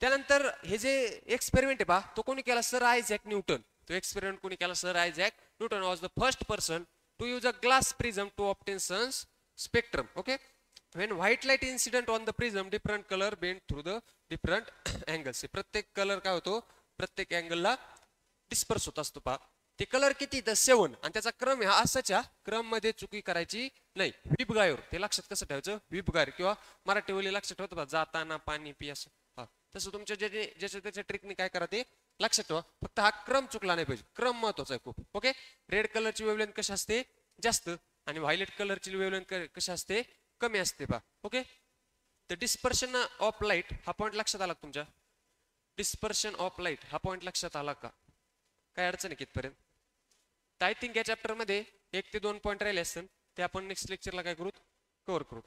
त्यानंतर हे जे एक्सपेरिमेंट आहे पहा तो कोणी केला? Sir Isaac Newton. तो एक्सपेरिमेंट कोणी केला? Sir Isaac Newton was the first person to use a glass prism to obtain sun's spectrum. Okay, when white light incident on the prism different color bent through the different angles. प्रत्येक colour काय होतो? प्रत्येक अँगलला disperse होत असतो पहा. ते colour किती? तर 7. आणि त्याचा क्रम आहे हा असाच्या क्रम मध्ये चुकी करायची नाही. व्हिप गायर. ते लक्षात कसं ठेवायचं? व्हिप गायर. किंवा मराठी बोली लक्षात ठेवतो पहा, जाताना पाणी पी असं. हा तसं तुमच्या ज्याच्या त्याच्या ट्रिकने काय करा ते लक्षात ठेवा. फक्त हा क्रम चुकला नाही पाहिजे. क्रम महत्वाचा आहे खूप. ओके, रेड कलरची वेवलेंथ कशी असते? जास्त. आणि व्हायलेट कलरची वेवलेंथ कशी असते? कमी असते पहा. ओके, तर डिस्पर्शन ऑफ लाईट हा पॉईंट लक्षात आला तुमच्या? डिस्पर्शन ऑफ लाईट हा पॉईंट लक्षात आला का? काय अडचण आहे कितपर्यंत? तर आय थिंक या चॅप्टर मध्ये 1 ते 2 पॉईंट राहिले असतील, ते आपण नेक्स्ट लेक्चरला काय करू? कव्हर करू.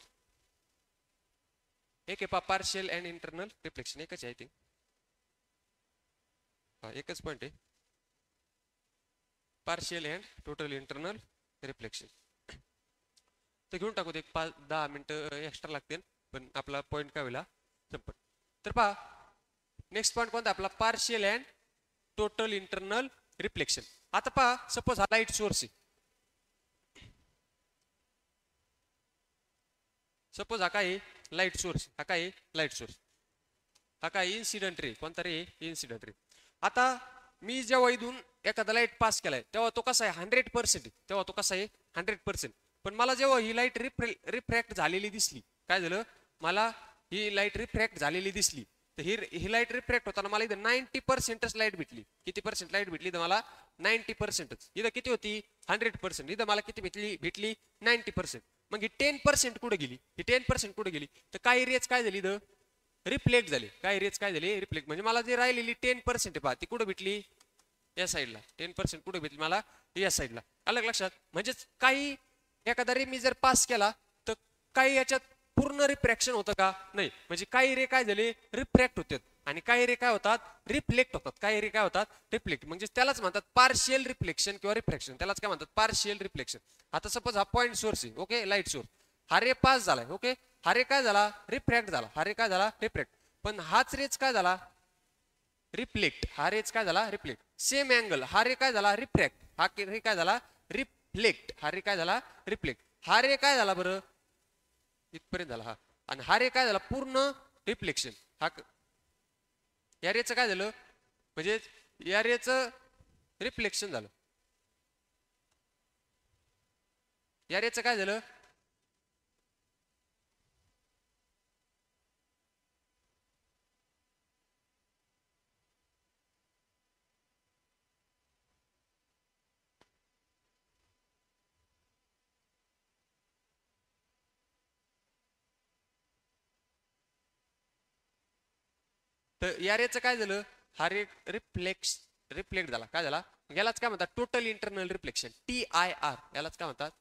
एक आहे पहा पार्शियल अँड इंटरनल रिफ्लेक्शन. एकच आहे आय थिंक. हा एकच पॉईंट आहे, partial and total internal reflection. तर घेऊन टाकू. एक 5-10 मिनिटं एक्स्ट्रा लागतील, पण आपला पॉईंट काय होईल? संपत. तर पहा नेक्स्ट पॉईंट कोणता आपला? Partial and total internal reflection. आता पहा सपोज हा लाईट सोर्स आहे. सपोज हा काय लाईट सोर्स, हा काय लाईट सोर्स, हा काय इन्सिडेंट रे. कोणता रे? Incident ray. आता मी जेव्हा इथून एखादा लाईट पास केलाय तेव्हा तो कसा आहे? 100%. तेव्हा तो कसा आहे? 100%. पण मला जेव्हा ही लाईट रिफ्रॅक्ट झालेली दिसली, काय झालं? मला ही लाईट रिफ्रॅक्ट झालेली दिसली तर ही लाईट रिफ्रॅक्ट होताना मला इथं 90% लाईट भेटली. किती पर्सेंट लाईट भेटली तर मला 90%. इथं किती होती 100%. इथं मला किती भेटली 90%. मग ही 10% कुठे गेली? ही 10% कुठे गेली? तर काही रेज काय झाली इथं रिफ्लेक्ट झाली. काही रेज काय झाली रिफ्लेक्ट. म्हणजे मला जे राहिलेली 10% पहा ती कुठे भेटली या साईडला. 10% कुठे भेटली मला या साईडला. अलग लक्षात. म्हणजेच काही एखादा रे मी जर पास केला तर काही याच्यात पूर्ण रिफ्रॅक्शन होतं का? नाही. म्हणजे काही रे काय झाले रिफ्रॅक्ट होतात आणि काही रे काय होतात रिफ्लेक्ट होतात. काही रे काय होतात रिफ्लेक्ट. म्हणजे त्यालाच म्हणतात पार्शियल रिफ्लेक्शन किंवा रिफ्रॅक्शन. त्यालाच काय म्हणतात पार्शियल रिफ्लेक्शन. आता सपोज हा पॉईंट सोर्स आहे ओके लाईट सोर्स. हा रे पास झालाय ओके. हा रे काय झाला रिफ्रॅक्ट झाला. हा रे काय झाला रिफ्रॅक्ट. पण हाच रेच काय झाला रिफ्लेक्ट. हा रेच काय झाला रिफ्लेक्ट. सेम अँगल हा रे काय झाला रिफ्रॅक्ट. हा रे काय झाला रिफ्लेक्ट. हा रे काय झाला रिफ्लेक्ट. हा रे काय झाला बरं इथपर्यंत झाला हा. आणि हा रे काय झाला पूर्ण रिफ्लेक्शन. हा या रेचं काय झालं म्हणजे या रेचं रिफ्लेक्शन झालं. या रेचं काय झालं तर या रेचं काय झालं हा रे रिफ्लेक्ट झाला. काय झाला यालाच काय म्हणतात टोटल इंटरनल रिफ्लेक्शन TIR. यालाच काय म्हणतात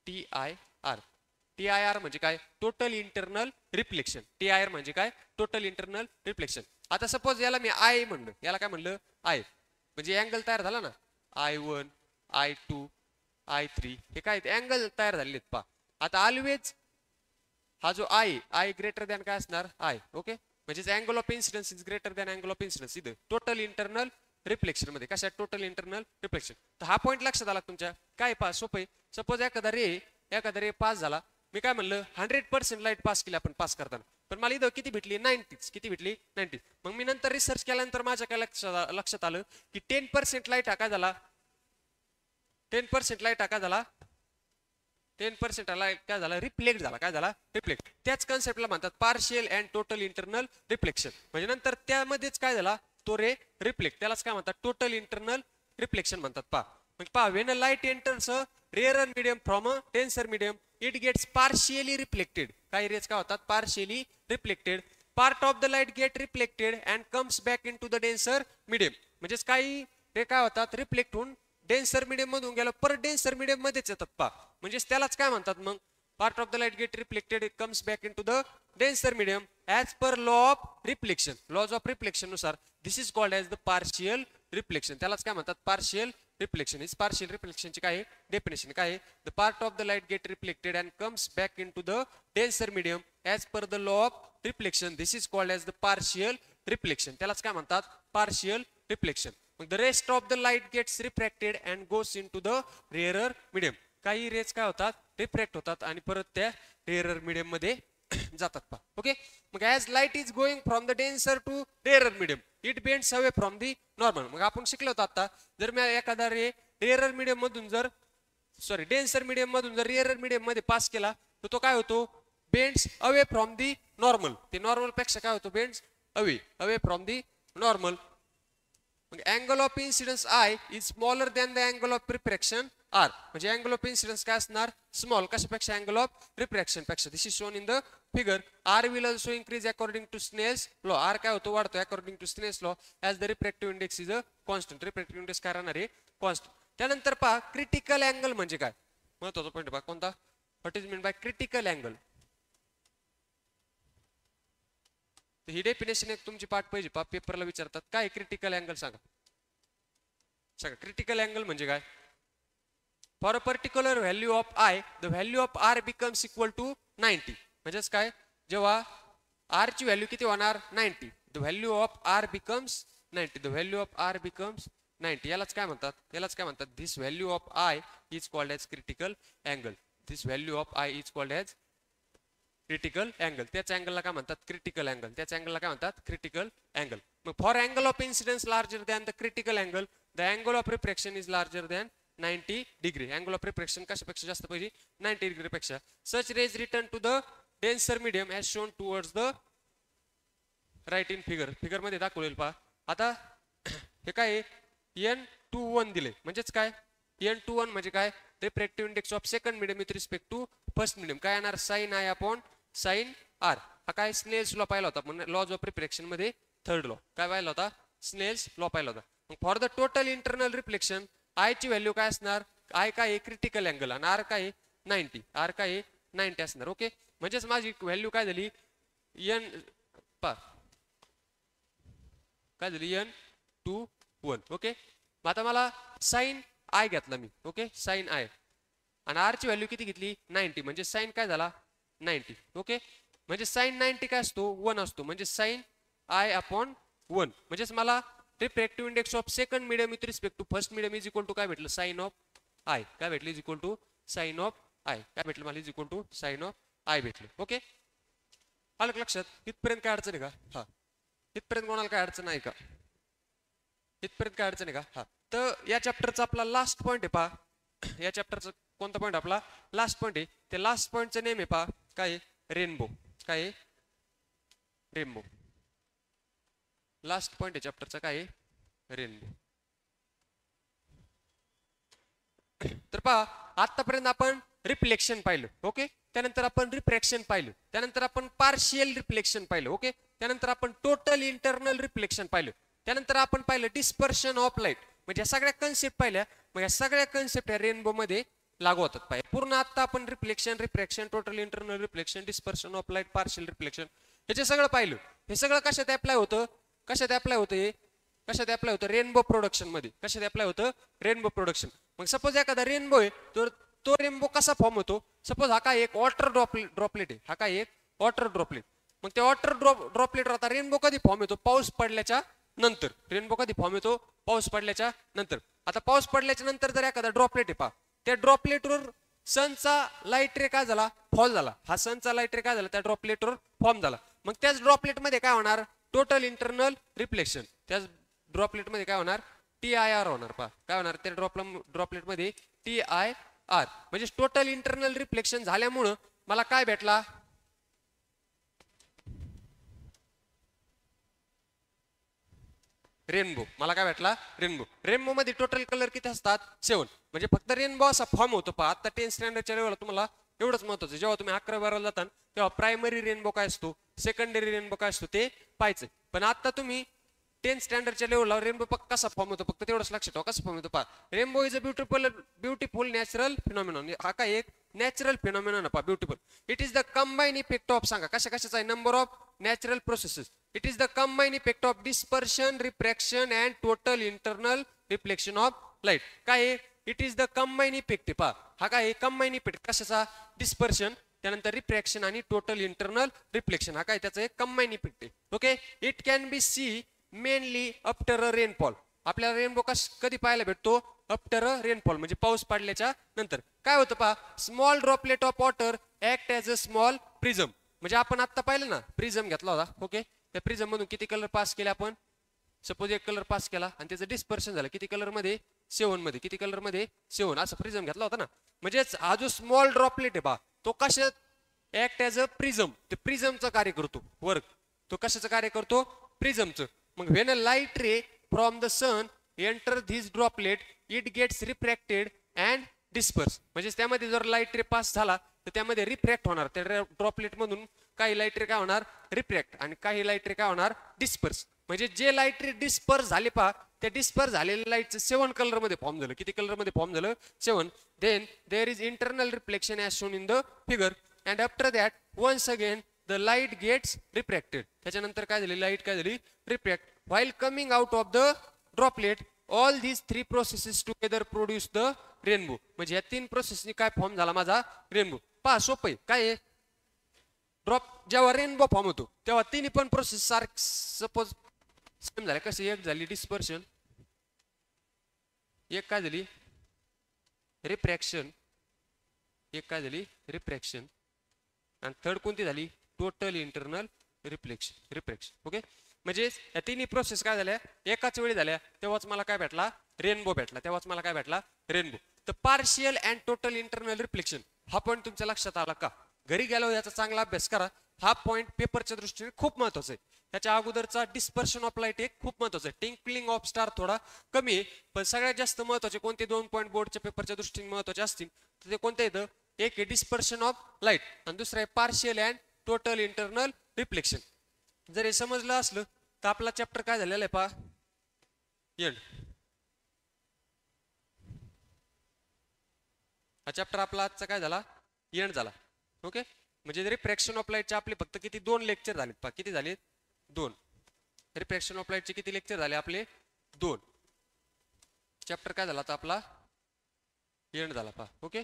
TIR. TIR म्हणजे काय टोटल इंटरनल रिफ्लेक्शन. TIR म्हणजे काय टोटल इंटरनल रिफ्लेक्शन. आता सपोज याला मी I म्हणलं. याला काय म्हणलं I म्हणजे अँगल तयार झाला ना I1 I2 I3 हे काय अँगल तयार झालेले आहेत पहा. आता ऑलवेज हा जो I ग्रेटर दॅन काय असणार I ओके. म्हणजे angle of incidence is greater than angle of incidence इथं टोटल इंटरनल रिफ्लेक्शन मध्ये. कशा टोटल इंटरनल रिफ्लेक्शन. तर हा पॉईंट लक्षात आला तुमच्या. काय पहा सोपं आहे. सपोज एखादा रे पास झाला. मी काय म्हणलं 100% लाईट पास केली आपण पास करताना. पण मला इथं किती भेटली 90. किती भेटली 90. मग मी नंतर रिसर्च केल्यानंतर माझ्या काय लक्षात आलं की 10% लाईट हा काय झाला 10% लाईट हा काय झाला 10% काय झाला रिफ्लेक्ट झाला. काय झाला रिफ्लेक्ट. त्याच कन्सेप्टला म्हणतात partial and total internal reflection. म्हणजे नंतर त्यामध्येच काय झाला तो रे रिफ्लेक्ट. त्यालाच काय म्हणतात टोटल इंटरनल रिफ्लेक्शन म्हणतात. पहा म्हणजे पहा when a light enters a rare medium from a denser medium it gets partially reflected. काही रेज काय होतात partially reflected. Part of the light get reflected and comes back in to the denser medium. म्हणजेच काही रे काय होतात reflect होऊन denser medium मधून गेला परत डेन्सर मीडियम मध्येच येतात पहा. म्हणजे त्यालाच काय म्हणतात मग part of the light get reflected it comes back in to the denser medium as per law of reflection. Laws of reflection नुसार this is called as the partial reflection. त्यालाच काय म्हणतात पार्शियल रिफ्लेक्शन. इज पार्शियल रिफ्लेक्शनची काय definition काय आहे the part of the light get reflected and comes back in to the denser medium as per the law of reflection. This is called as the partial reflection. त्यालाच काय म्हणतात partial reflection. मग the rest of the light gets refracted and goes in to the rarer medium. काही rays काय होतात refract होतात आणि परत त्या रेअरर मीडियम मध्ये जातात पहा ओके. मग as light is going from the denser to rarer medium it bends away from the normal. मग आपण शिकलो होतो आता जर मी एखादा रेअरर मीडियम मधून जर डेन्सर मीडियम मधून जर रेअरर मीडियम मध्ये पास केला तर तो काय होतो bends away from the normal. ते नॉर्मल पेक्षा काय होतो bends away from the normal. मग angle of incidence I is smaller than the angle of refraction R. म्हणजे अँगल ऑफ इन्सिडन्स काय असणार स्मॉल कशापेक्षा अँगल ऑफ रिफ्रॅक्शन पेक्षा. This is shown in the figure. R will also increase according to Snell's law. R काय होतो वाढतो according to Snell's law as the refractive index is a constant. Refractive index काय राहणार आहे constant. त्यानंतर पहा critical angle म्हणजे काय महत्वाचा पॉईंट पहा कोणता what is mean by critical angle. ही डेफिनेशन एक तुमची पाठ पाहिजे पहा पेपरला विचारतात काय क्रिटिकल अँगल सांगा. क्रिटिकल अँगल म्हणजे काय for a particular value of I the value of R becomes equal to 90. म्हणजेच काय जेव्हा R ची व्हॅल्यू किती होणार 90 the value of R becomes 90. The value of R becomes 90. यालाच काय म्हणतात this value of I is called as critical angle. This value of I is called as critical angle. त्याच अँगलला काय म्हणतात क्रिटिकल अँगल. त्याच अँगलला काय म्हणतात क्रिटिकल अँगल. मग for angle of incidence larger than the critical angle the angle of refraction is larger than 90 degree. Angle of refraction कशापेक्षा जास्त पाहिजे 90 डिग्री पेक्षा. Such rays return to the denser medium as shown towards the right in figure मध्ये दाखवलेलं पहा. आता हे काय N21 दिले म्हणजेच काय N21 म्हणजे काय refractive index of second medium with respect to first medium काय येणार sine I upon sine R. हा काय स्नेल्स लॉ पाहिला होता म्हणजे लॉज ऑफ रिफ्लेक्शन मध्ये थर्ड लॉ काय पाहिला होता स्नेल्स लॉ पाहिला होता. मग for the total internal reflection I ची व्हॅल्यू काय असणार I काय क्रिटिकल अँगल आणि R काय 90 R काय 90 असणार. ओके म्हणजेच माझी व्हॅल्यू काय झाली N काय झाली N21. ओके मग आता मला साइन I घेतला मी. ओके साइन I आणि R ची व्हॅल्यू किती घेतली 90 म्हणजे साइन काय झाला 90. ओके म्हणजे साइन 90 काय असतो 1 असतो म्हणजे साइन I अपॉन 1 म्हणजेच मला refractive index of second medium with respect to first medium is equal to काय भेटलं साइन ऑफ I काय भेटलं is equal to sine of I काय भेटलं मला is equal to sine of I भेटलं. ओके आलं लक्षात इथपर्यंत काय अडचण आहे का. हा इथपर्यंत कोणाला काय अडचण आहे का इथपर्यंत काय अडचण आहे का. हा तर या चॅप्टरचा आपला लास्ट पॉईंट आहे पहा. या चॅप्टरचा कोणता पॉईंट आपला लास्ट पॉईंट आहे. ते लास्ट पॉईंटचं नेम आहे पहा काय रेनबो काय रेनबो लास्ट पॉइंट आहे चॅप्टरचा काय रेनबो. तर पहा आतापर्यंत आपण रिफ्लेक्शन पाहिलं. ओके त्यानंतर आपण रिफ्रॅक्शन पाहिलं त्यानंतर आपण पार्शियल रिफ्लेक्शन पाहिलं. ओके त्यानंतर आपण टोटल इंटरनल रिफ्लेक्शन पाहिलं त्यानंतर आपण पाहिलं डिस्पर्शन ऑफ लाईट म्हणजे या सगळ्या कन्सेप्ट पाहिल्या. मग या सगळ्या कन्सेप्ट या रेनबो मध्ये लागू होतात पाहिजे पूर्ण. आता आपण reflection refraction total internal reflection dispersion of light partial reflection हे सगळं पाहिलं. हे सगळं कशात अप्लाय होतं कशात अप्लाय होतं रेनबो प्रोडक्शन मध्ये कशात अप्लाय होतं रेनबो प्रोडक्शन. मग सपोज एखादा रेनबो आहे तर तो रेनबो कसा फॉर्म होतो. सपोज हा काय एक वॉटर ड्रॉपलेट आहे हा काय एक वॉटर ड्रॉपलेट. मग ते वॉटर ड्रॉपलेट आता रेनबो कधी फॉर्म होतो पाऊस पडल्याच्या नंतर. रेनबो कधी फॉर्म होतो पाऊस पडल्याच्या नंतर. आता पाऊस पडल्याच्या नंतर जर एखादा ड्रॉपलेट आहे पहा त्या ड्रॉपलेटवर सनचा लाईट रे काय झाला फॉल झाला. हा सनचा लाईट रे काय झाला त्या ड्रॉपलेटवर फॉर्म झाला. मग त्याच ड्रॉपलेट मध्ये काय होणार टोटल इंटरनल रिफ्लेक्शन. त्याच ड्रॉपलेट मध्ये काय होणार TIR होणार पहा काय होणार त्या ड्रॉपलेट मध्ये TIR म्हणजे टोटल इंटरनल रिफ्लेक्शन झाल्यामुळं मला काय भेटला रेनबो. मला काय भेटला रेनबो. रेनबो मध्ये टोटल कलर किती असतात 7 म्हणजे फक्त रेनबो असा फॉर्म होतो पहा. आता 10th स्टँडर्डच्या लेवलला तुम्हाला एवढंच महत्वाचं जेव्हा तुम्ही 11-12 जाता तेव्हा प्रायमरी रेनबो काय असतो सेकंडरी रेनबो काय असतो ते पाहायचं. पण आता तुम्ही 10th स्टँडर्डच्या लेवलला रेनबो कसा फॉर्म होतो फक्त तेवढंच लक्षात ठेवा कसं फॉर्म होतो पहा. Rainbow is a beautiful natural phenomenon. हा काय एक नॅचरल फिनॉमिनॉन पहा beautiful. It is the combine effect of सांगा कशाचा आहे number of natural processes. It is the combine effect of dispersion refraction and total internal reflection of light. काय it is the combine effect पहा. हा काय combine effect कशाचा dispersion त्यानंतर refraction आणि टोटल इंटरनल रिफ्लेक्शन हा काय त्याचा एक कंबाईन इफेक्ट आहे. Okay it can be see mainly after a rainfall. आपल्याला रेनबो कधी पाहायला भेटतो आफ्टर अ रेनफॉल म्हणजे पाऊस पडल्याच्या नंतर. काय होतं पहा small droplet of water act as a small prism म्हणजे आपण आता पाहिलं ना प्रिझम घेतला होता. ओके त्या प्रिझम मधून किती कलर पास केले आपण सपोज एक कलर पास केला आणि त्याचं डिस्पर्शन झालं किती कलर मध्ये 7 मध्ये किती कलर मध्ये 7 असं प्रिझम घेतला होता ना. म्हणजेच हा जो स्मॉल ड्रॉपलेट आहे पहा तो कशात ऍक्ट ॲज अ प्रिझम ते प्रिझमचं कार्य करतो वर्क. तो कशाचं कार्य करतो प्रिझमचं. मग when a light ray from the sun enter this droplet it gets refracted and disperse म्हणजे त्यामध्ये जर लाईट रे पास झाला तर त्यामध्ये रिफ्रॅक्ट होणार त्या ड्रॉपलेट मधून काही लाईट रे काय होणार रिफ्रॅक्ट आणि काही लाईट रे काय होणार डिस्पर्स. म्हणजे जे लाईट रे डिस्पर्स झाले पहा त्या डिस्पर्स झालेल्या लाईटचं 7 कलर मध्ये फॉर्म झालं. किती कलर मध्ये फॉर्म झालं 7. Then there is internal reflection as shown in the figure and after that once again the light gets refracted. त्याच्यानंतर काय झाली लाईट काय झाली refract while coming out of the droplet. All these 3 processes together produce the rainbow. म्हणजे या 3 प्रोसेसनी काय form झाला माझा रेनबो. पहा सोपं आहे काय ड्रॉप जेव्हा रेनबो फॉर्म होतो तेव्हा तिन्ही पण प्रोसेस सारख सपोज सेम झाल्या. कशी एक झाली डिस्पर्शन एक काय झाली रिफ्रॅक्शन एक काय झाली रिफ्रॅक्शन आणि थर्ड कोणती झाली टोटल इंटरनल रिफ्लेक्शन. ओके म्हणजे या तिन्ही प्रोसेस काय झाल्या एकाच वेळी झाल्या तेव्हाच मला काय भेटला रेनबो भेटला. तेव्हाच मला काय भेटला रेनबो. तर partial and total internal reflection हा पॉईंट तुमच्या लक्षात आला का घरी गेल्यावर याचा चांगला अभ्यास करा. हा पॉईंट पेपरच्या दृष्टीने खूप महत्वाचा आहे. त्याच्या अगोदरचा डिस्पर्शन ऑफ लाईट एक खूप महत्वाचा आहे. टिंकलिंग ऑफ स्टार थोडा कमी आहे, पण सगळ्यात जास्त महत्वाचे कोणते 2 पॉईंट बोर्डच्या पेपरच्या दृष्टीने महत्वाचे असतील तर ते कोणते येतं? एक आहे डिस्पर्शन ऑफ लाईट आणि दुसरं आहे partial and total internal reflection. जर हे समजलं असलं तर आपला चॅप्टर काय झालेला आहे पहा, एंड. हा चॅप्टर आपला आजचा काय झाला? एंड झाला. ओके, म्हणजे रिफ्रॅक्शन ऑफ लाईटचे आपले फक्त किती 2 लेक्चर झालेत पहा. किती झाले? 2. रिफ्रॅक्शन ऑफ लाईटचे किती लेक्चर झाले आपले? 2. चॅप्टर काय झाला आता आपला? एंड झाला पहा. ओके,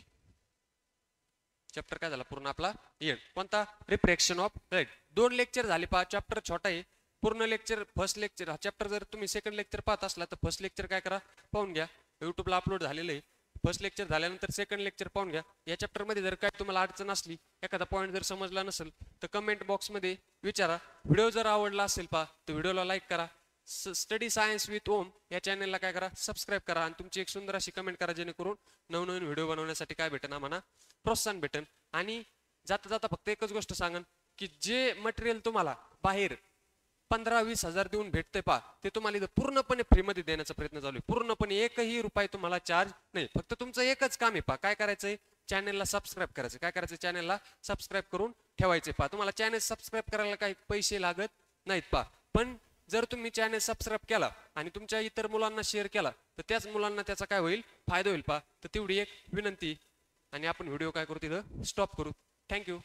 चॅप्टर काय झाला? पूर्ण आपला एंड. कोणता? Refraction of light. 2 लेक्चर झाले पहा. चॅप्टर छोटा आहे. पूर्ण लेक्चर फर्स्ट लेक्चर हा चॅप्टर जर तुम्ही सेकंड लेक्चर पाहत असला तर फर्स्ट लेक्चर काय करा? पाहून घ्या. युट्यूबला अपलोड झालेलं आहे. फर्स्ट लेक्चर झाल्यानंतर सेकंड लेक्चर पाहून घ्या. या चॅप्टर मध्ये जर काय तुम्हाला अडचण असली, एखादा पॉईंट जर समजला नसेल तर कमेंट बॉक्स मध्ये विचारा. व्हिडिओ जर आवडला असेल पहा तर व्हिडिओला लाईक करा. स्टडी सायन्स विथ ओम या चॅनलला काय करा? सबस्क्राईब करा आणि तुमची एक सुंदर अशी कमेंट करा, जेणेकरून नवनवीन व्हिडिओ बनवण्यासाठी काय भेटेन? आम्हाला प्रोत्साहन भेटेन. आणि जाता जाता फक्त एकच गोष्ट सांगन की जे मटेरियल तुम्हाला बाहेर 15-20 हजार देऊन भेटते पहा, ते तुम्हाला इथं पूर्णपणे फ्रीमध्ये देण्याचा प्रयत्न चालू आहे. पूर्णपणे 1ही रुपये तुम्हाला चार्ज नाही. फक्त तुमचं एकच काम आहे पहा, काय करायचंय? चॅनलला सबस्क्राईब करायचं. काय करायचं? चॅनलला सबस्क्राईब करून ठेवायचे पहा. तुम्हाला चॅनल सबस्क्राईब करायला काही पैसे लागत नाहीत पहा. पण जर तुम्ही चॅनल सबस्क्राईब केला आणि तुमच्या इतर मुलांना शेअर केला तर त्याच मुलांना त्याचा काय होईल? फायदा होईल पहा. तर तेवढी एक विनंती आणि आपण व्हिडिओ काय करू? तिथं स्टॉप करू. थँक्यू.